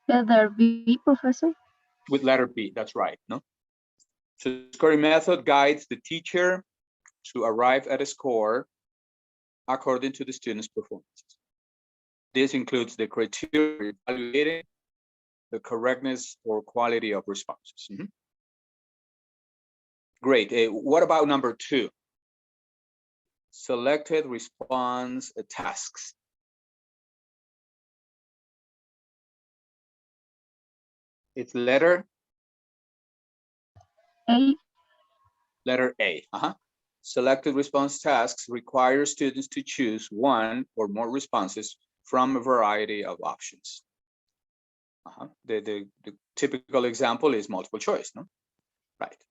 Letter B, Professor. With letter B, that's right, no? So the scoring method guides the teacher to arrive at a score according to the student's performance. This includes the criteria evaluating the correctness or quality of responses. Great. What about number 2? Selected response tasks. It's letter A. Letter A. Selected response tasks require students to choose one or more responses from a variety of options. The typical example is multiple choice, no? Right.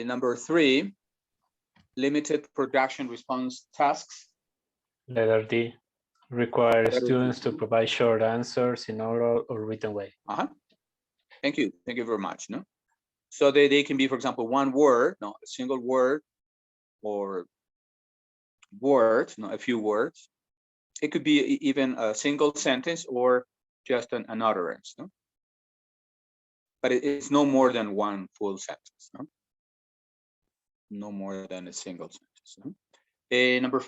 Number 3, limited production response tasks. Letter D. Require students to provide short answers in oral or written way. Thank you. Thank you very much. No? So they can be, for example, one word, no, a single word, or words, no, a few words. It could be even a single sentence or just an utterance. No? But it's no more than one full sentence. No, no more than a single sentence. No? Number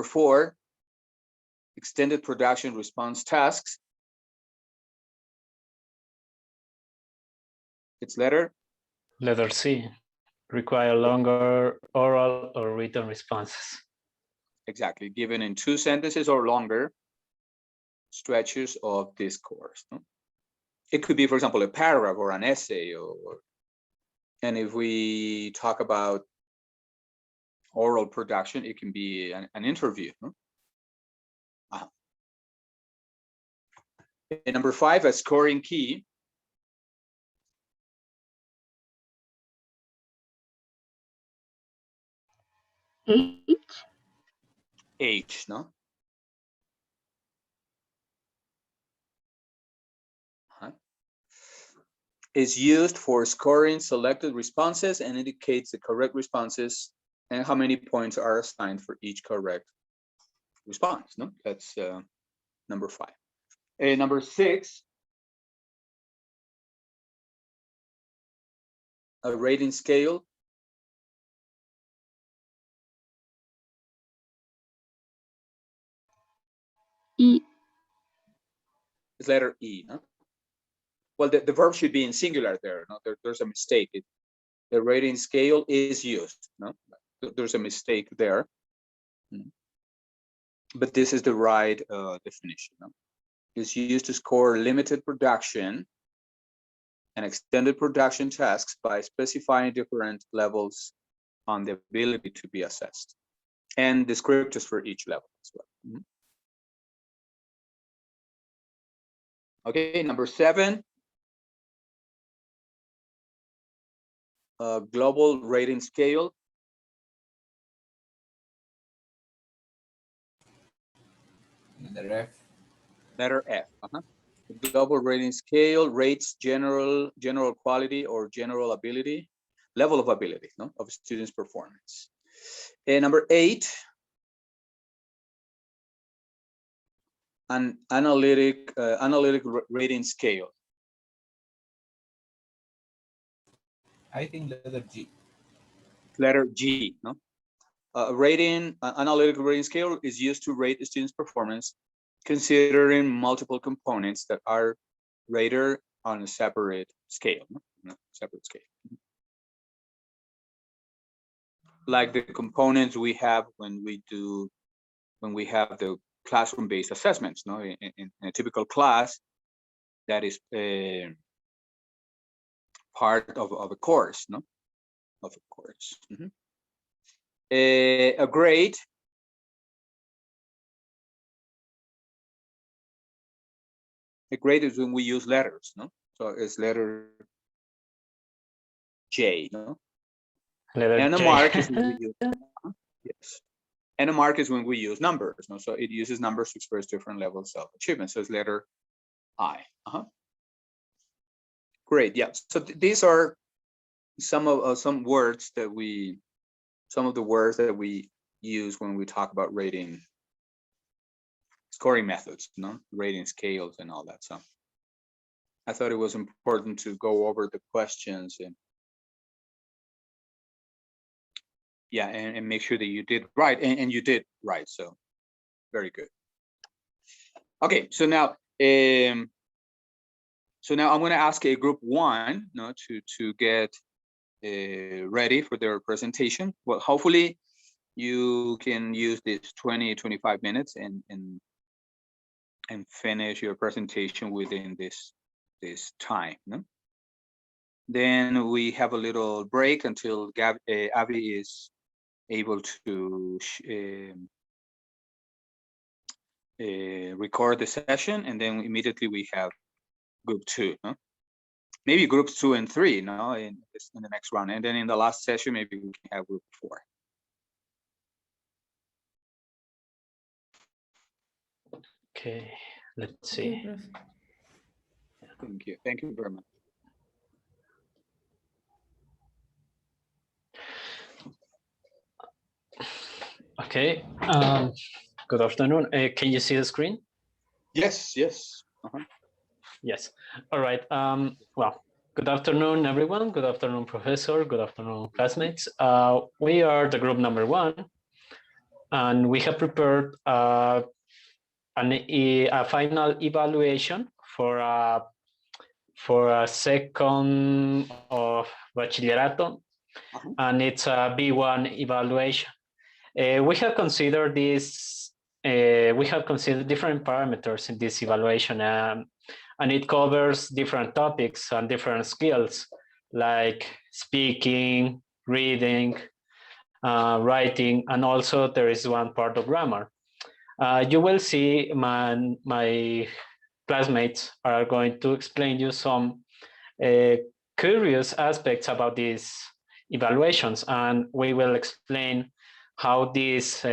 4, extended production response tasks. It's letter C. Require longer oral or written responses. Exactly, given in 2 sentences or longer stretches of discourse. No? It could be, for example, a paragraph or an essay, and if we talk about oral production, it can be an interview. No? Number 5, a scoring key. H, no? Is used for scoring selected responses and indicates the correct responses and how many points are assigned for each correct response. No, that's number 5. Number 6, a rating scale. E. It's letter E. No? Well, the verb should be in singular there. No, there's a mistake. The rating scale is used. No, there's a mistake there. But this is the right definition. No? It's used to score limited production and extended production tasks by specifying different levels on the ability to be assessed and descriptors for each level as well. Okay, number 7, global rating scale. Letter F. The global rating scale rates general quality or general ability, level of ability, no, of students' performance. And number 8, an analytic rating scale. I think letter G. Letter G, no? Analytic rating scale is used to rate the student's performance, considering multiple components that are rated on a separate scale. No? Separate scale. Like the components we have when we have the classroom-based assessments. No, in a typical class, that is part of a course. No, of a course. A grade. A grade is when we use letters, no? So it's letter J, no? And a mark is when we use yes. And a mark is when we use numbers, no? So it uses numbers to express different levels of achievement. So it's letter I. Great, yeah. So these are some words that some of the words that we use when we talk about rating scoring methods, rating scales and all that. So I thought it was important to go over the questions and yeah, and make sure that you did right, and you did right. So very good. Okay, so now I'm going to ask a group 1 to get ready for their presentation. Well, hopefully you can use this 20-25 minutes and finish your presentation within this time. Then we have a little break until Abby is able to record the session, and then immediately we have group 2. Maybe groups 2 and 3 in the next round, and then in the last session maybe we can have group 4. Okay, let's see. Thank you very much. Okay, good afternoon. Can you see the screen? Yes. Yes. All right. Well, good afternoon, everyone. Good afternoon, professor. Good afternoon, classmates. We are the group number 1, and we have prepared a final evaluation for a second of bachillerato, and it's a B1 evaluation. We have considered this. We have considered different parameters in this evaluation, and it covers different topics and different skills like speaking, reading, writing, and also there is one part of grammar. You will see my classmates are going to explain you some curious aspects about these evaluations, and we will explain how these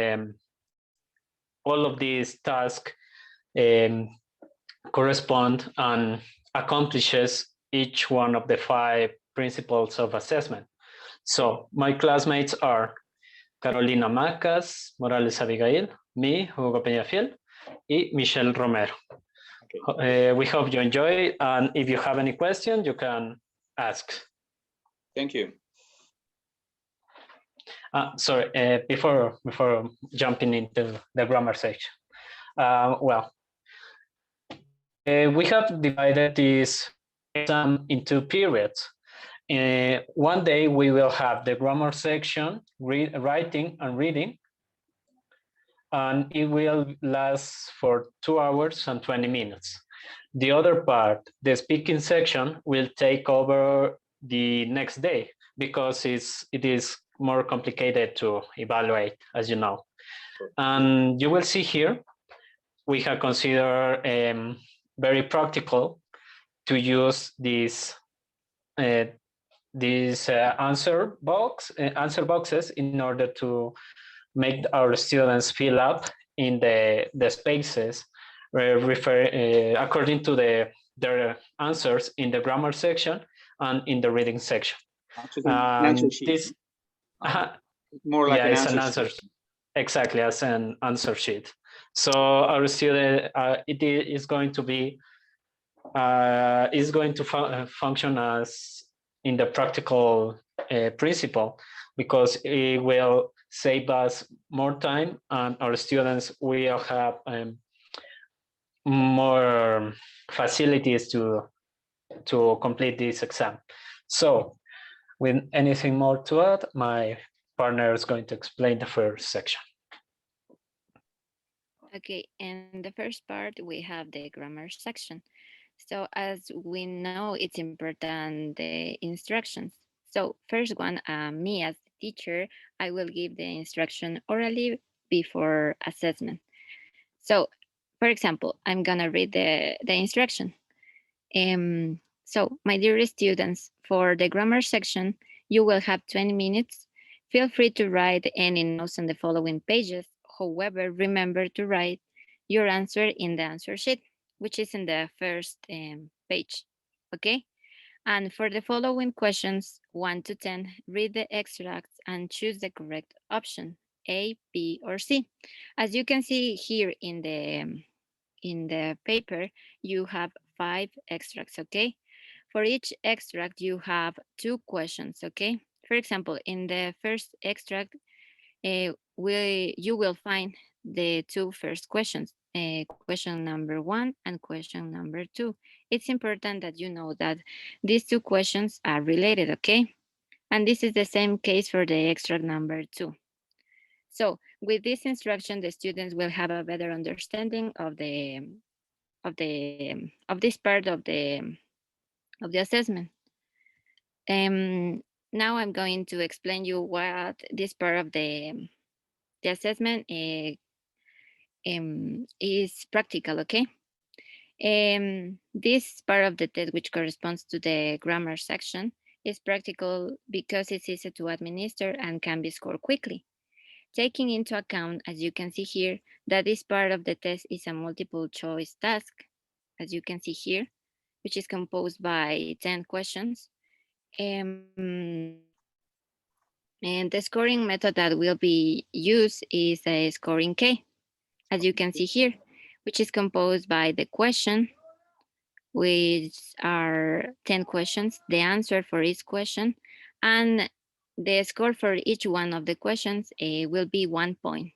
all of these tasks correspond and accomplishes each one of the 5 principles of assessment. So my classmates are Carolina Macas, Morales Abigail, me, Hugo Peñafiel, y Michelle Romero. Okay. We hope you enjoy, and if you have any questions, you can ask. Thank you. Sorry, before jumping into the grammar section. We have divided this exam into periods. One day we will have the grammar section, writing and reading, and it will last for 2 hours and 20 minutes. The other part, the speaking section, will take over the next day because it is more complicated to evaluate, as you know. And you will see here, we have considered very practical to use this answer boxes in order to make our students fill up in the spaces according to their answers in the grammar section and in the reading section. More like an answer sheet. Exactly, as an answer sheet. So our student it is going to be function as in the practical principle, because it will save us more time and our students will have more facilities to complete this exam. So with anything more to add, my partner is going to explain the first section. Okay, in the first part, we have the grammar section. So as we know, it's important, the instructions. So first one, me as the teacher, I will give the instruction orally before assessment. So for example, I'm gonna read the instruction. So my dear students, for the grammar section, you will have 20 minutes. Feel free to write any notes on the following pages. However, remember to write your answer in the answer sheet, which is in the first page, okay? And for the following questions, 1 to 10, read the extracts and choose the correct option, A, B, or C. As you can see here in in the paper, you have 5 extracts, okay? For each extract, you have 2 questions, okay? For example, in the first extract, you will find the 2 first questions, question number 1 and question number 2. It's important that you know that these 2 questions are related, okay? And this is the same case for the extract number 2. So with this instruction, the students will have a better understanding of this part of the assessment. Now I'm going to explain you what this part of the assessment is practical, okay? This part of the test, which corresponds to the grammar section, is practical because it's easy to administer and can be scored quickly. Taking into account, as you can see here, that this part of the test is a multiple choice task, as you can see here, which is composed by 10 questions. And the scoring method that will be used is a scoring K, as you can see here, which is composed by the question, which are 10 questions, the answer for each question, and the score for each one of the questions will be 1 point.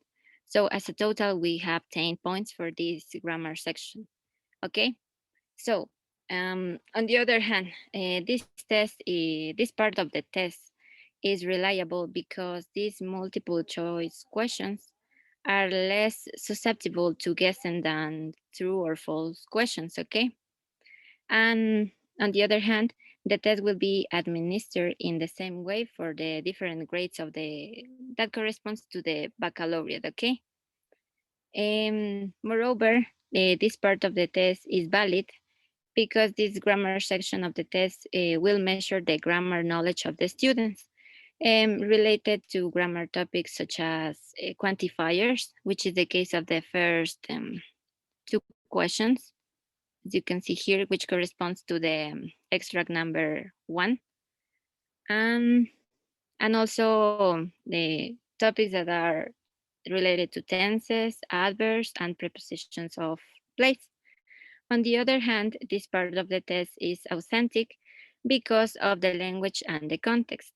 So as a total, we have 10 points for this grammar section, okay? So on the other hand, this part of the test is reliable because these multiple choice questions are less susceptible to guessing than true or false questions, okay? And on the other hand, the test will be administered in the same way for the different grades of that corresponds to the baccalaureate, okay? Moreover, this part of the test is valid because this grammar section of the test will measure the grammar knowledge of the students related to grammar topics such as quantifiers, which is the case of the first 2 questions, as you can see here, which corresponds to the extract number 1. And also the topics that are related to tenses, adverbs, and prepositions of place. On the other hand, this part of the test is authentic because of the language and the context.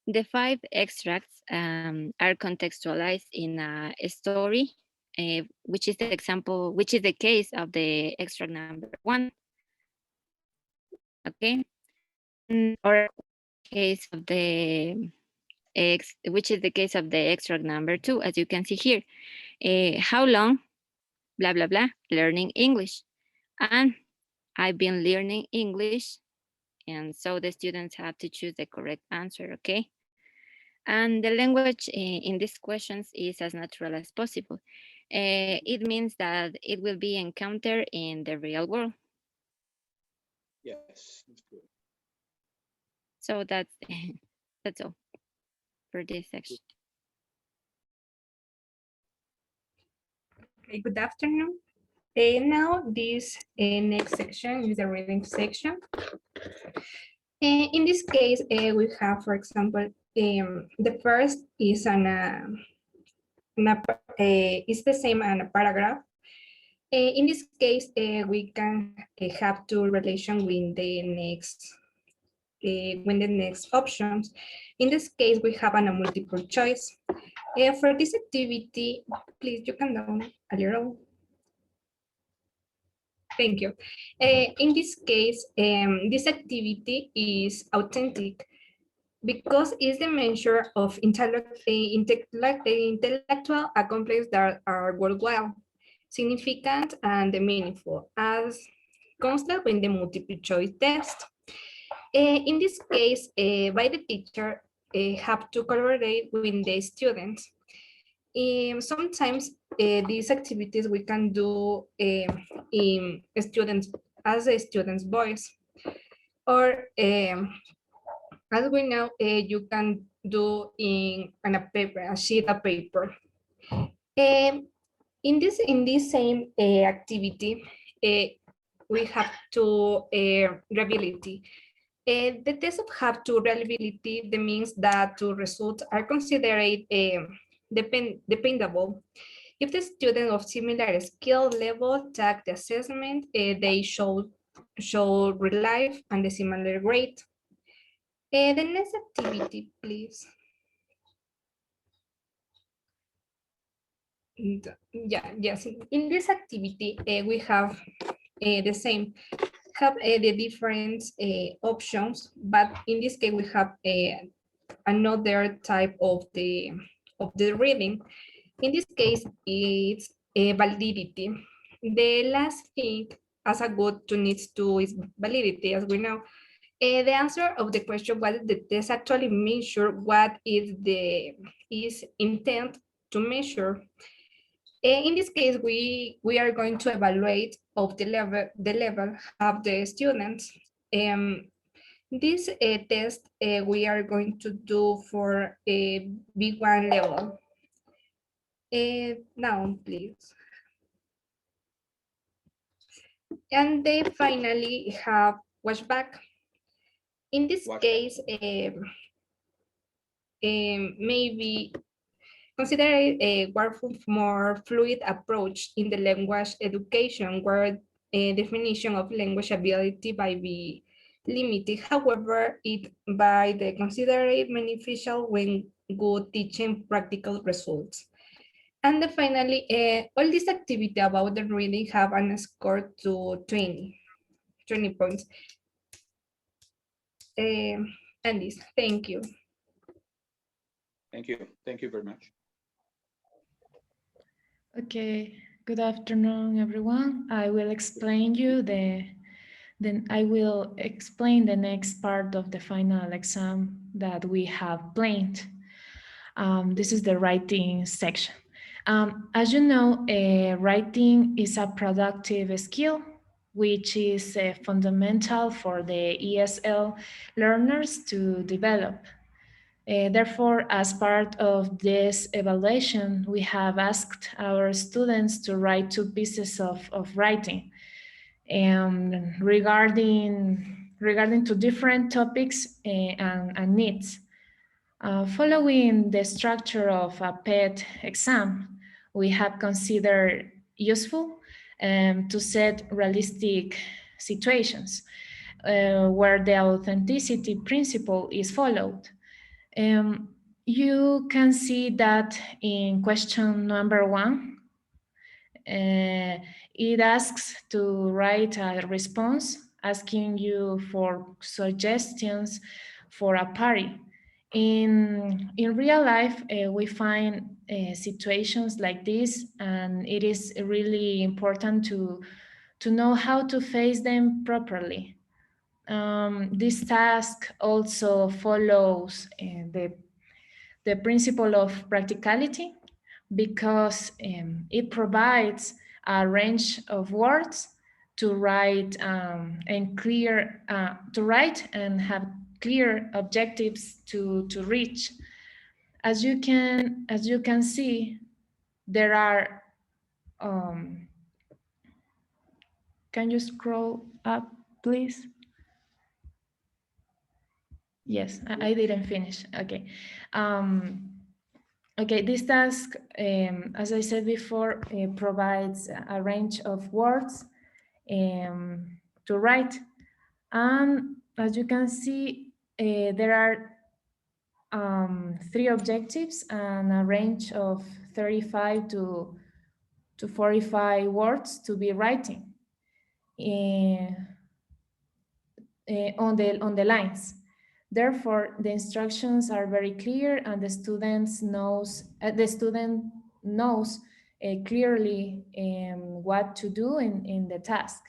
The 5 extracts are contextualized in a story, which is the case of the extract number 1. Okay, or case of which is the case of the extract number 2, as you can see here. How long, blah, blah, blah, learning English. And I've been learning English. And so the students have to choose the correct answer, okay? And the language in these questions is as natural as possible. It means that it will be encountered in the real world. Yes, that's good. So that's that's all for this section. Okay, good afternoon. Now this next section is the reading section. In this case, we have, for example, the first is is the same on a paragraph. In this case, we can have 2 relation with the next options. In this case, we have a multiple choice. For this activity, please, you can down a little. Thank you. In this case, this activity is authentic because it's the measure of intellectual accomplishments that are worthwhile, significant, and meaningful, as constant in the multiple choice test. In this case, by the teacher, have to collaborate with the students. Sometimes these activities we can do in students as a student's voice, or as we know, you can do in a paper, a sheet of paper. In this same activity, we have to reliability. The test of have to reliability, means that 2 results are considered dependable. If the student of similar skill level take the assessment, they should relive and the similar grade. The next activity, please. Yes. In this activity, we have the same, have the different options, but in this case, we have another type of the reading. In this case, it's validity. The last thing as a good to needs to is validity, as we know. The answer of the question, what the test actually measure, what is the intent to measure. In this case, we are going to evaluate of the level of the students. This test we are going to do for a B1 level. Now, please. And they finally have watchback. In this Watchback. case, maybe consider a more fluid approach in the language education, where a definition of language ability by be limited. However, it by the considered beneficial when good teaching practical results. And then finally, all this activity about the reading have an score to 20 points. And this, thank you. Thank you. Thank you very much. Okay, good afternoon, everyone. I will explain you then I will explain the next part of the final exam that we have planned. This is the writing section. As you know, writing is a productive skill, which is fundamental for the ESL learners to develop. Therefore, as part of this evaluation, we have asked our students to write 2 pieces of writing regarding to different topics and needs. Following the structure of a PET exam, we have considered useful to set realistic situations where the authenticity principle is followed. You can see that in question number 1, it asks to write a response asking you for suggestions for a party. In real life, we find situations like this, and it is really important to know how to face them properly. This task also follows the principle of practicality because it provides a range of words to write and have clear objectives to reach. As you can see, there are. Can you scroll up, please? Yes, I didn't finish. Okay. Okay, this task, as I said before, provides a range of words to write. And as you can see, there are 3 objectives and a range of 35 to 45 words to be writing on the lines. Therefore, the instructions are very clear, and the student knows clearly what to do in the task,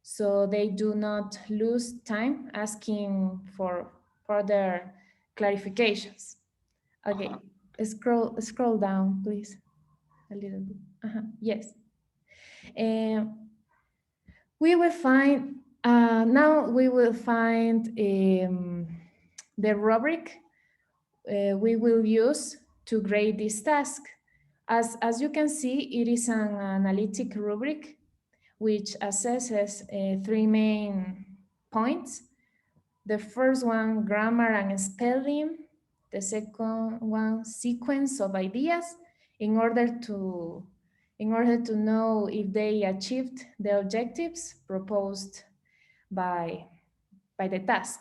so they do not lose time asking for further clarifications. Okay, scroll down, please, a little bit. Yes. We will find now we will find the rubric we will use to grade this task. As you can see, it is an analytic rubric which assesses 3 main points. The first one, grammar and spelling. The second one, sequence of ideas in order to in order to know if they achieved the objectives proposed by the task.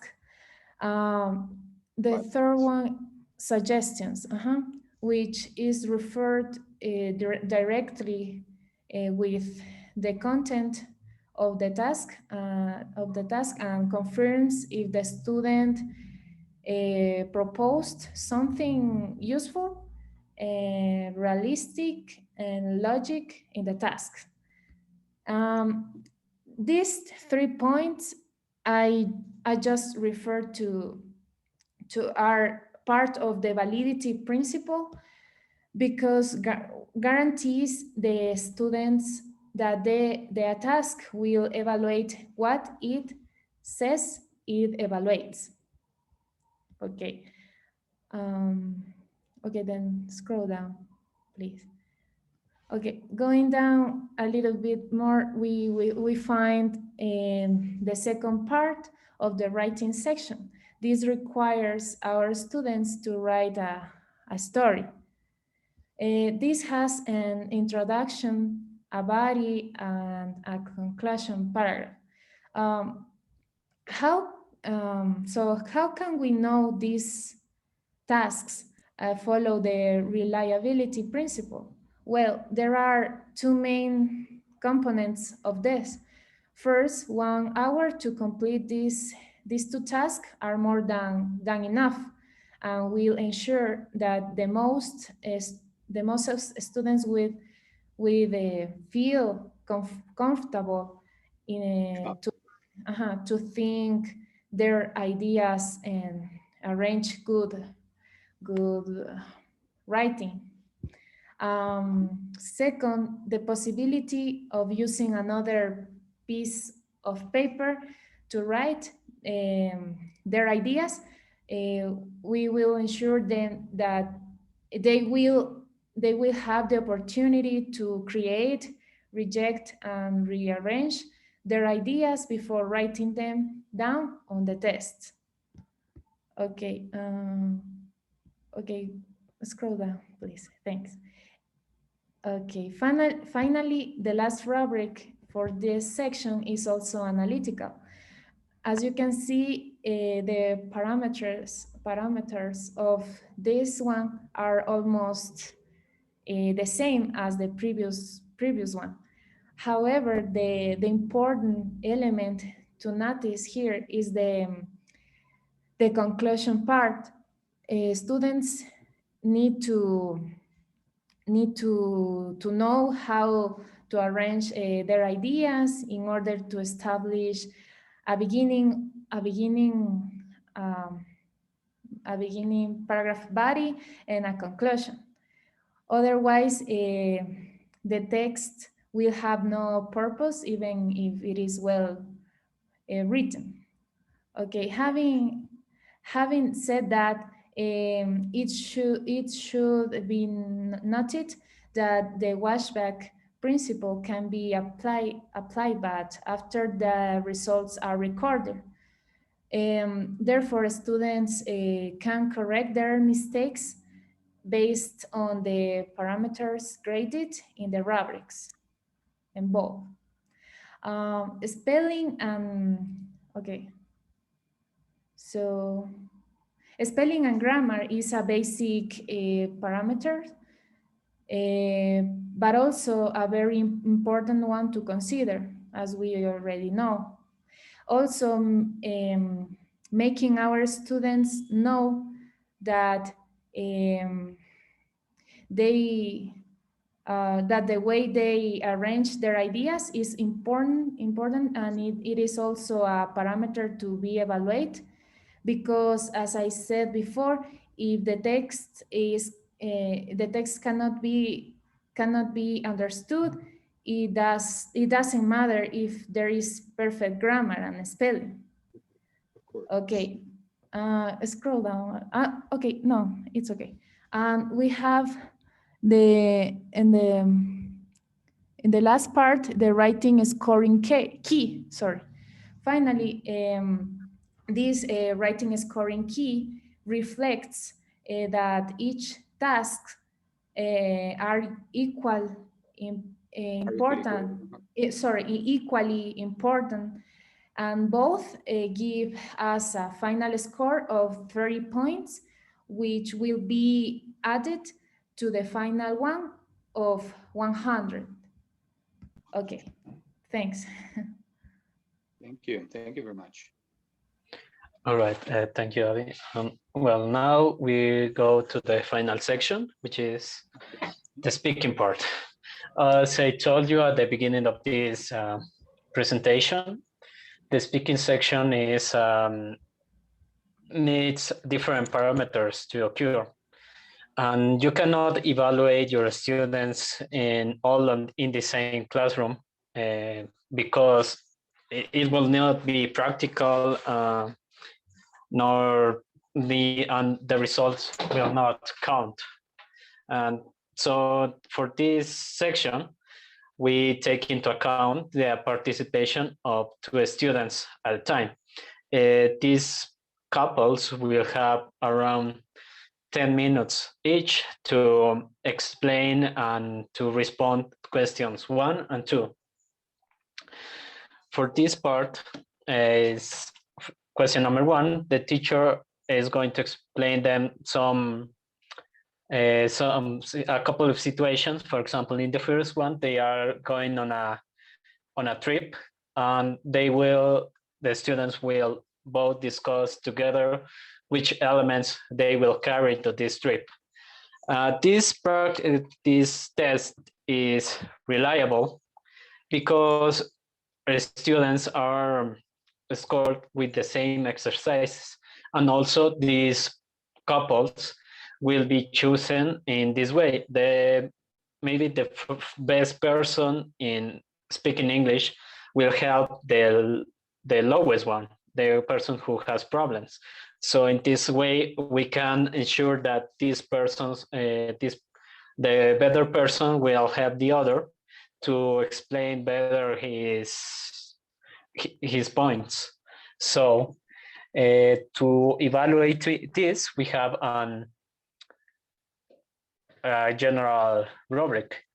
The Right. third one, suggestions, which is referred directly with the content of the task and confirms if the student proposed something useful, realistic, and logic in the task. These 3 points I just referred to are part of the validity principle because guarantees the students that their task will evaluate what it says it evaluates. Okay. Okay, then scroll down, please. Okay, going down a little bit more, we find the second part of the writing section. This requires our students to write a story. This has an introduction, a body, and a conclusion paragraph. So how can we know these tasks follow the reliability principle? Well, there are two main components of this. First, 1 hour to complete these two tasks are more than enough, and will ensure that the most students feel comfortable to think their ideas and arrange good writing. Second, the possibility of using another piece of paper to write their ideas. We will ensure them that they will have the opportunity to create, reject, and rearrange their ideas before writing them down on the test. Okay. Okay, scroll down, please. Thanks. Okay, finally, the last rubric for this section is also analytical. As you can see, the parameters of this one are almost the same as the previous one. However, the important element to notice here is the conclusion part. Students need to know how to arrange their ideas in order to establish a beginning paragraph body and a conclusion. Otherwise, the text will have no purpose even if it is well written. Okay, having said that, it should be noted that the washback principle can be applied but after the results are recorded. Therefore, students can correct their mistakes based on the parameters graded in the rubrics above. Spelling and okay. So spelling and grammar is a basic parameter, but also a very important one to consider, as we already know. Also, making our students know that that the way they arrange their ideas is important, and it is also a parameter to be evaluated. Because, as I said before, if the text cannot be understood, it doesn't matter if there is perfect grammar and spelling. Okay, scroll down. Okay, no, it's okay. And we have in the last part, the writing scoring key. Sorry. Finally, this writing scoring key reflects that each task are equal important, equally important, and both give us a final score of 30 points, which will be added to the final one of 100. Okay, thanks. Thank you. Thank you very much. All right, thank you, Abby. Well, now we go to the final section, which is the speaking part. As I told you at the beginning of this presentation, the speaking section is needs different parameters to occur. And you cannot evaluate your students in the same classroom because it will not be practical, nor the results will not count. And so for this section, we take into account the participation of 2 students at a time. These couples will have around 10 minutes each to explain and to respond to questions 1 and 2. For this part is question number 1. The teacher is going to explain them a couple of situations. For example, in the first one, they are going on a trip, and the students will both discuss together which elements they will carry to this trip. This test is reliable because students are scored with the same exercises, and also these couples will be chosen in this way. Maybe the best person in speaking English will help the lowest one, the person who has problems. So in this way, we can ensure that the better person will help the other to explain better his points. So to evaluate this, we have a general rubric.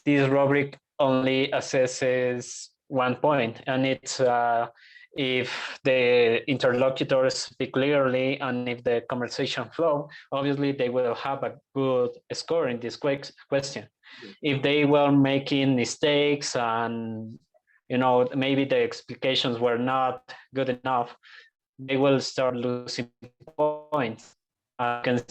This rubric only assesses 1 point, and it's if the interlocutors speak clearly and if the conversation flow, obviously they will have a good score in this question. If they were making mistakes and maybe the explications were not good enough, they will start losing points. And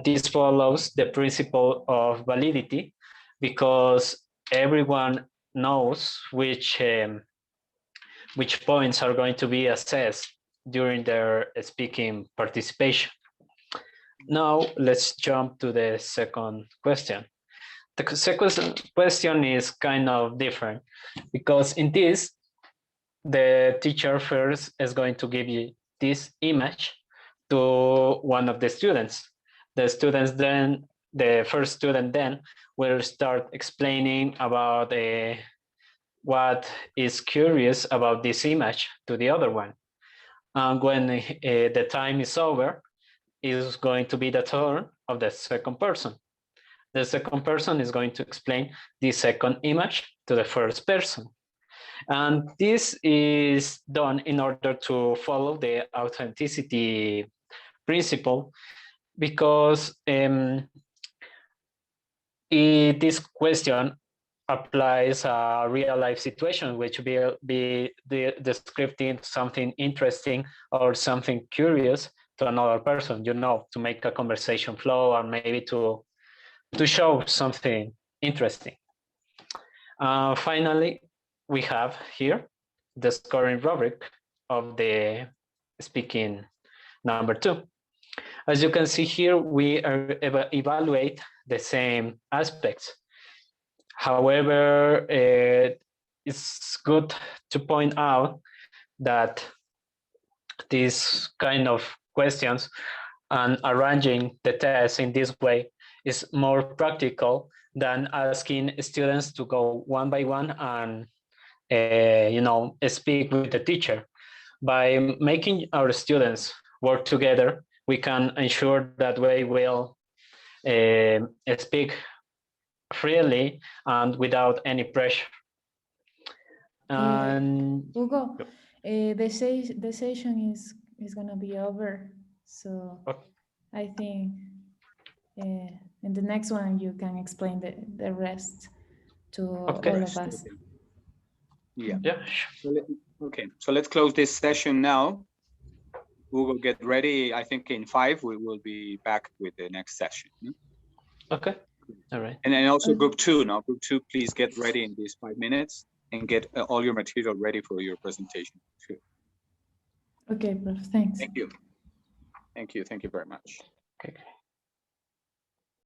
this follows the principle of validity because everyone knows which points are going to be assessed during their speaking participation. Now let's jump to the second question. The second question is kind of different because in this, the teacher first is going to give you this image to one of the students. The first student then will start explaining about what is curious about this image to the other one. And when the time is over, is going to be the turn of the second person. The second person is going to explain the second image to the first person. And this is done in order to follow the authenticity principle because this question applies a real life situation, which will be describing something interesting or something curious to another person, to make a conversation flow or maybe to show something interesting. Finally, we have here the scoring rubric of the speaking number 2. As you can see here, we evaluate the same aspects. However, it's good to point out that these kind of questions and arranging the test in this way is more practical than asking students to go one by one and speak with the teacher. By making our students work together, we can ensure that we will speak freely and without any pressure. And Hugo, Yep. the session is gonna be over, so Okay. I think in the next one you can explain the rest to Okay. all of us. Yeah. Yeah, sure. Okay, so let's close this session now. We will get ready. I think in 5 we will be back with the next session. Okay. All right. And then also Okay. group 2. Now, group 2, please get ready in these 5 minutes and get all your material ready for your presentation. Too. Okay, Prof, thanks. Thank you. Thank you. Thank you very much. Okay.